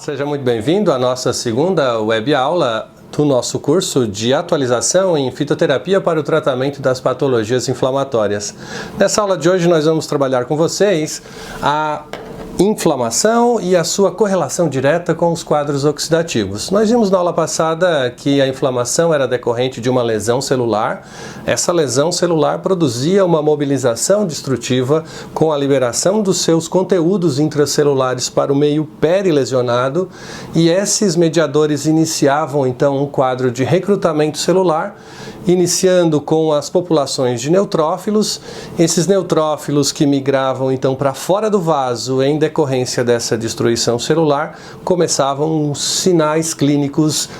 Seja muito bem-vindo à nossa segunda web aula do nosso curso de atualização em fitoterapia para o tratamento das patologias inflamatórias. Nessa aula de hoje nós vamos trabalhar com vocês a inflamação e a sua correlação direta com os quadros oxidativos. Nós vimos na aula passada que a inflamação era decorrente de uma lesão celular. Essa lesão celular produzia uma mobilização destrutiva com a liberação dos seus conteúdos intracelulares para o meio perilesionado, e esses mediadores iniciavam então um quadro de recrutamento celular, iniciando com as populações de neutrófilos. Esses neutrófilos que migravam então para fora do vaso em decorrência dessa destruição celular, começavam sinais clínicos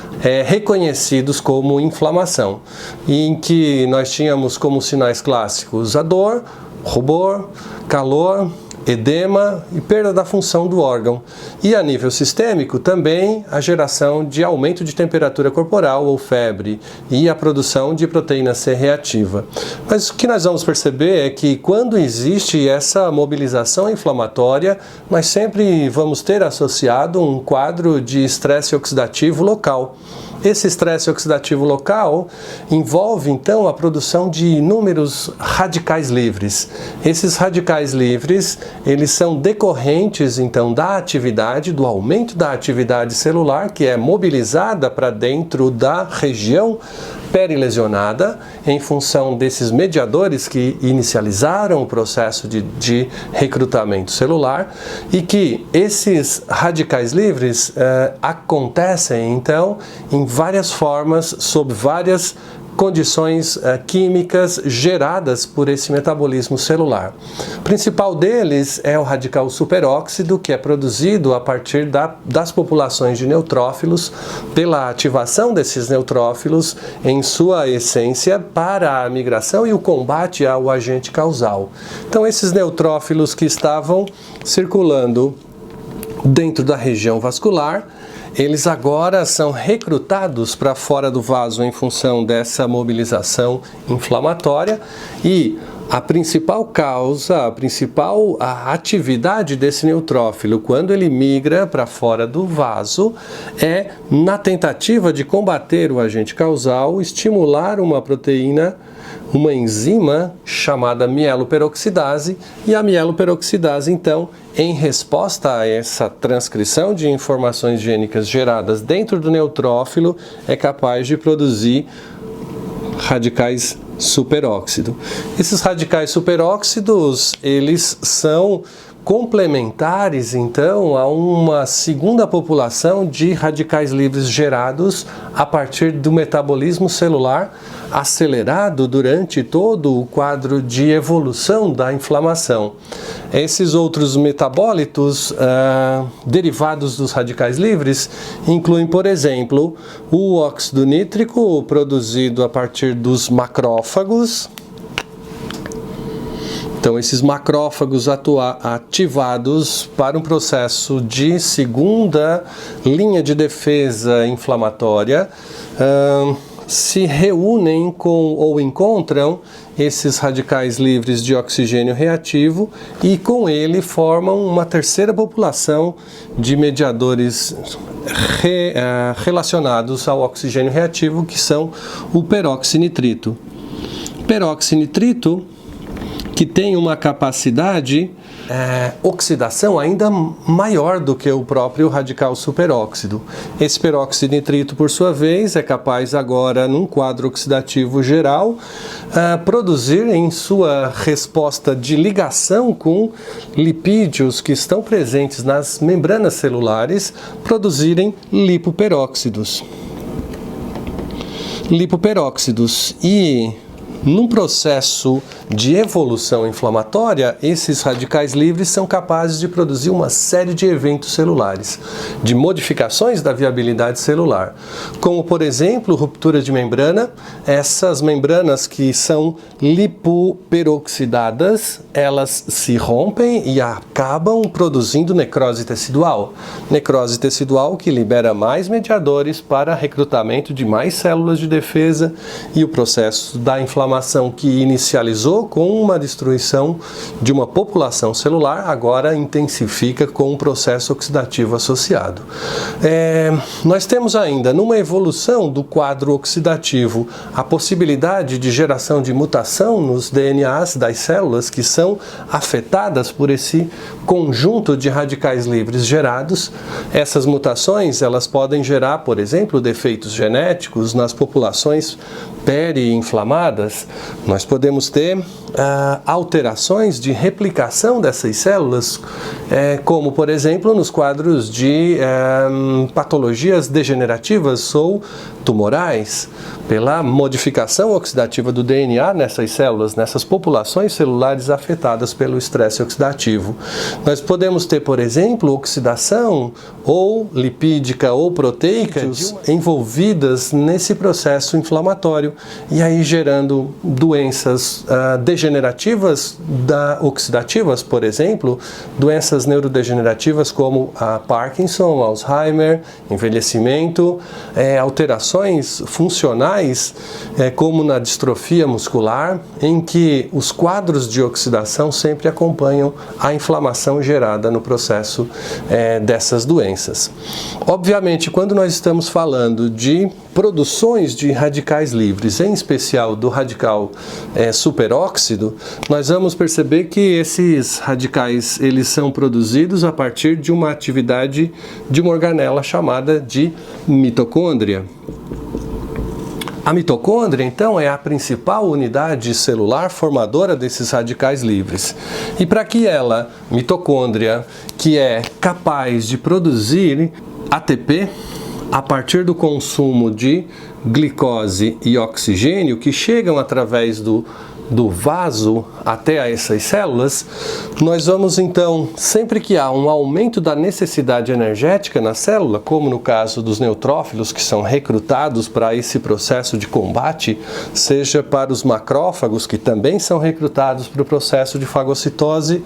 reconhecidos como inflamação, em que nós tínhamos como sinais clássicos a dor, rubor, calor, edema e perda da função do órgão. E a nível sistêmico também a geração de aumento de temperatura corporal ou febre e a produção de proteína C reativa. Mas o que nós vamos perceber é que quando existe essa mobilização inflamatória, nós sempre vamos ter associado um quadro de estresse oxidativo local. Esse estresse oxidativo local envolve então a produção de inúmeros radicais livres. Esses radicais livres, eles são decorrentes então da atividade, do aumento da atividade celular, que é mobilizada para dentro da região perilesionada em função desses mediadores que inicializaram o processo de recrutamento celular, e que esses radicais livres acontecem então em várias formas, sob várias condições químicas geradas por esse metabolismo celular. O principal deles é o radical superóxido, que é produzido a partir das populações de neutrófilos, pela ativação desses neutrófilos em sua essência para a migração e o combate ao agente causal. Então, esses neutrófilos que estavam circulando dentro da região vascular, eles agora são recrutados para fora do vaso em função dessa mobilização inflamatória, e a principal causa, a atividade desse neutrófilo quando ele migra para fora do vaso é, na tentativa de combater o agente causal, estimular uma proteína, uma enzima chamada mieloperoxidase, e a mieloperoxidase então, em resposta a essa transcrição de informações gênicas geradas dentro do neutrófilo, é capaz de produzir radicais superóxido. Esses radicais superóxidos, eles são complementares então a uma segunda população de radicais livres gerados a partir do metabolismo celular acelerado durante todo o quadro de evolução da inflamação. Esses outros metabólitos derivados dos radicais livres incluem, por exemplo, o óxido nítrico, produzido a partir dos macrófagos. Então, esses macrófagos ativados para um processo de segunda linha de defesa inflamatória, se reúnem com ou encontram esses radicais livres de oxigênio reativo e com ele formam uma terceira população de mediadores relacionados ao oxigênio reativo, que são o peroxinitrito. Peroxinitrito, que tem uma capacidade oxidação ainda maior do que o próprio radical superóxido. Esse peroxinitrito, por sua vez, é capaz agora, num quadro oxidativo geral, produzir em sua resposta de ligação com lipídios que estão presentes nas membranas celulares, produzirem lipoperóxidos. E num processo de evolução inflamatória, esses radicais livres são capazes de produzir uma série de eventos celulares, de modificações da viabilidade celular, como, por exemplo, ruptura de membrana. Essas membranas que são lipoperoxidadas, elas se rompem e acabam produzindo necrose tecidual. Necrose tecidual que libera mais mediadores para recrutamento de mais células de defesa e o processo da inflamação inflamação que inicializou com uma destruição de uma população celular, agora intensifica com um processo oxidativo associado. Nós temos ainda, numa evolução do quadro oxidativo, a possibilidade de geração de mutação nos DNAs das células que são afetadas por esse conjunto de radicais livres gerados. Essas mutações, elas podem gerar, por exemplo, defeitos genéticos nas populações peri-inflamadas. Nós podemos ter alterações de replicação dessas células, como, por exemplo, nos quadros de patologias degenerativas ou tumorais, pela modificação oxidativa do DNA nessas células, nessas populações celulares afetadas pelo estresse oxidativo. Nós podemos ter, por exemplo, oxidação ou lipídica ou proteica envolvidas nesse processo inflamatório, e aí gerando doenças degenerativas oxidativas, por exemplo, doenças neurodegenerativas como a Parkinson, Alzheimer, envelhecimento, alterações funcionais, como na distrofia muscular, em que os quadros de oxidação sempre acompanham a inflamação gerada no processo dessas doenças. Obviamente, quando nós estamos falando de produções de radicais livres, em especial do radical superóxido, nós vamos perceber que esses radicais eles são produzidos a partir de uma atividade de uma organela chamada de mitocôndria. A mitocôndria, então, é a principal unidade celular formadora desses radicais livres. E para que ela, mitocôndria, que é capaz de produzir ATP a partir do consumo de glicose e oxigênio que chegam através do vaso até essas células, nós vamos então, sempre que há um aumento da necessidade energética na célula, como no caso dos neutrófilos que são recrutados para esse processo de combate, seja para os macrófagos que também são recrutados para o processo de fagocitose,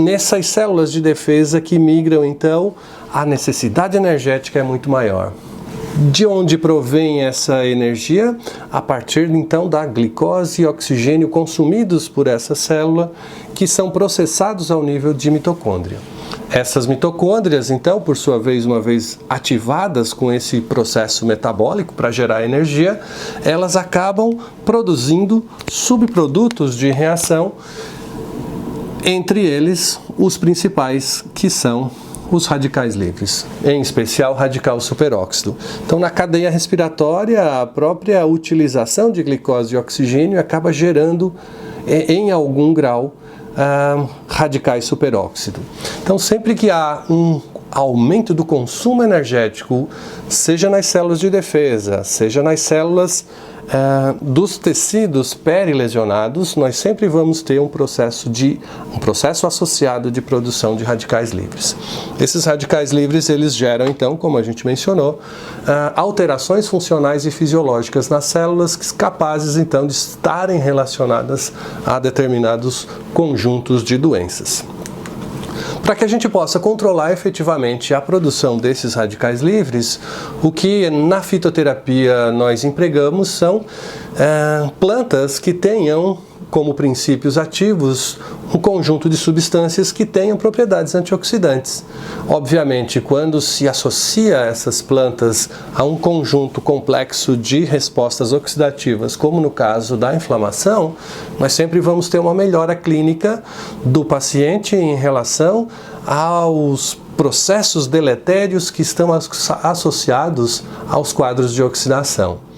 nessas células de defesa que migram então, a necessidade energética é muito maior. De onde provém essa energia? A partir então da glicose e oxigênio consumidos por essa célula, que são processados ao nível de mitocôndria. Essas mitocôndrias, então, por sua vez, uma vez ativadas com esse processo metabólico para gerar energia, elas acabam produzindo subprodutos de reação, entre eles os principais, que são os radicais livres, em especial o radical superóxido. Então, na cadeia respiratória, a própria utilização de glicose e oxigênio acaba gerando, em algum grau, radicais superóxido. Então, sempre que há um aumento do consumo energético, seja nas células de defesa, seja nas células dos tecidos perilesionados, nós sempre vamos ter um processo associado de produção de radicais livres. Esses radicais livres, eles geram então, como a gente mencionou, alterações funcionais e fisiológicas nas células capazes então de estarem relacionadas a determinados conjuntos de doenças. Para que a gente possa controlar efetivamente a produção desses radicais livres, o que na fitoterapia nós empregamos são plantas que tenham como princípios ativos um conjunto de substâncias que tenham propriedades antioxidantes. Obviamente, quando se associa essas plantas a um conjunto complexo de respostas oxidativas, como no caso da inflamação, nós sempre vamos ter uma melhora clínica do paciente em relação aos processos deletérios que estão associados aos quadros de oxidação.